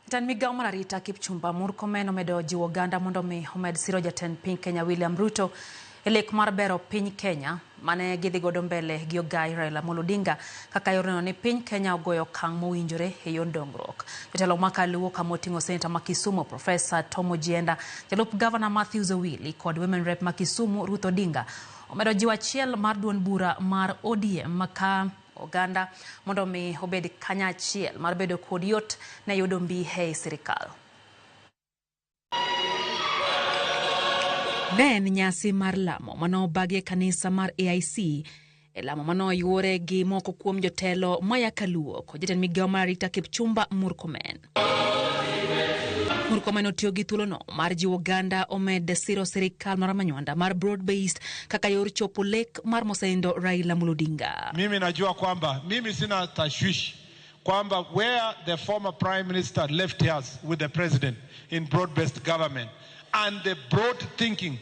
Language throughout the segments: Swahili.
Tan migao mar arita Kipchumba Murkomen omedo jiwo oganda mondo mi omed siro jatend piny Kenya William Ruto e lek mar bero piny Kenya mane gidhi godo mbele gi ogai Raila Odinga kaka yorno ni piny Kenya ogoyo okang' mowinjore e yor dongruok. Jotelo makaluwo kamoting'o seneta ma Kisumu Professor Jo-Nyanza, jalup Governor Matthews Owili kod Women Rep ma Kisumu Ruto Dinga omedo jiwo achiel mar duond bura mar ODM maka oganda mondo mi obed kanya achiel mar bedo kod yot ne yudo mbi e sirkal. Ne en nyasi mar lamo manobagi kanisa mar AIC e lamo manoyuore gi moko kuom jotelo maya kaluo kod jatend migao mar arita Kipchumba Murkomen. Murkomen otiyo gi thuolono mar jiwo oganda omed siro sirkal mar manywanda mar broad based kaka yor chopo lek mar mosenindo Raila Odinga. Mimi najua kwamba mimi sina tashwishi kwamba where the former prime minister left us with the president in broad based government and the broad thinking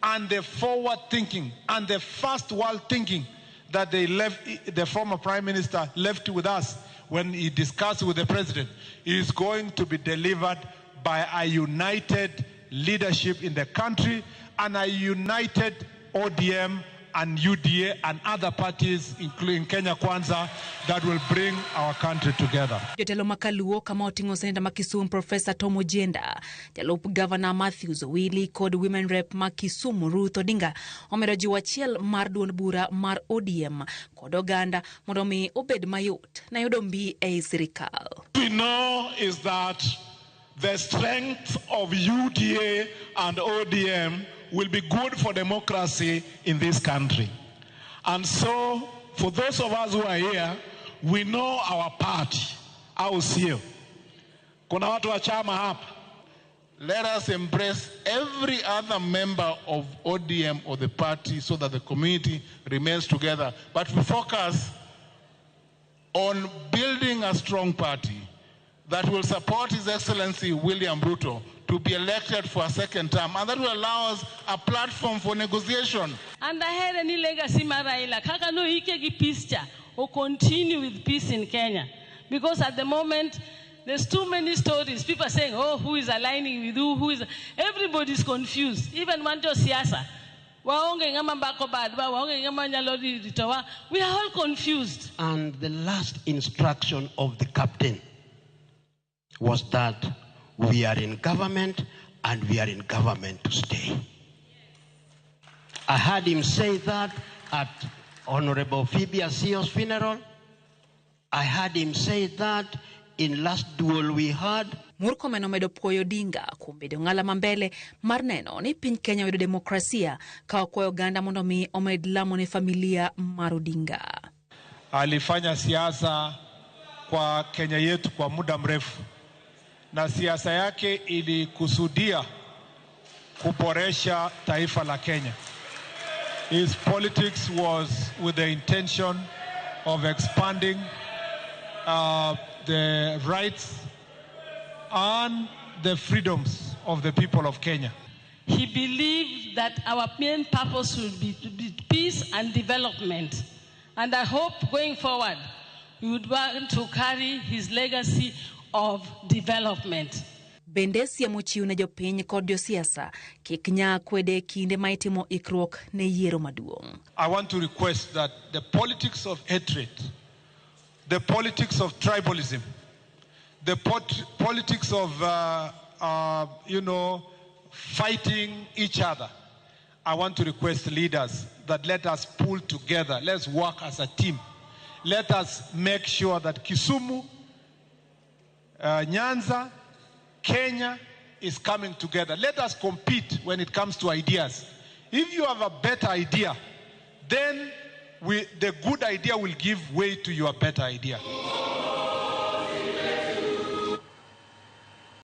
and the forward thinking and the first world thinking that the former prime minister left with us when he discussed with the president is going to be delivered by a united leadership in the country and a united ODM and UDA and other parties including Kenya Kwanza that will bring our country together. Jotelo makaluo kama oting'o seneta ma Kisumu Professor Jo-Nyanza, jalup Governor Matthews Owili kod Women Rep ma Kisumu Ruto Dinga omedo jiwo achiel mar duond bura mar ODM kod oganda mondo mi obed mayot na yudo mbi e sirkal. We know is that the strength of UDA and ODM will be good for democracy in this country. And so, for those of us who are here, we know our party, our sio. Kuna watu wa chama hapa. Let us embrace every other member of ODM or the party so that the community remains together. But we focus on building a strong party that will support His Excellency William Ruto to be elected for a second term, and that will allow us a platform for negotiation. And I had any legacy Raila, kaka no ikegi peace or continue with peace in Kenya. Because at the moment, there's too many stories. People are saying, oh, who is aligning with who is... Everybody's confused. Even Wanjo Siasa. We are all confused. And the last instruction of the captain was that we are in government and we are in government to stay. I heard him say that at Honorable Phoebe Asio's funeral. I heard him say that in last duel we had. Murkomen omedo puoyo Dinga kuom bedo ng'ala mambele mar neno ni piny Kenya yudo demokrasia ka okwayo oganda mondo mi omed lamo ne familia mar Odinga. Alifanya siasa kwa Kenya yetu kwa muda mrefu. Na siasa yake ilikusudia kuboresha taifa la Kenya. His politics was with the intention of expanding the rights and the freedoms of the people of Kenya. He believed that our main purpose would be peace and development. And I hope going forward, we would want to carry his legacy of development. Bendesi ya mochiu ne jopiny kod josiasa kik nya kwede kinde ma itimo ikruok ne yiero maduong'. I want to request that the politics of hatred, the politics of tribalism, the politics of fighting each other, I want to request leaders that let us pull together, let's work as a team. Let us make sure that Kisumu, Nyanza, Kenya is coming together. Let us compete when it comes to ideas. If you have a better idea, then the good idea will give way to your better idea.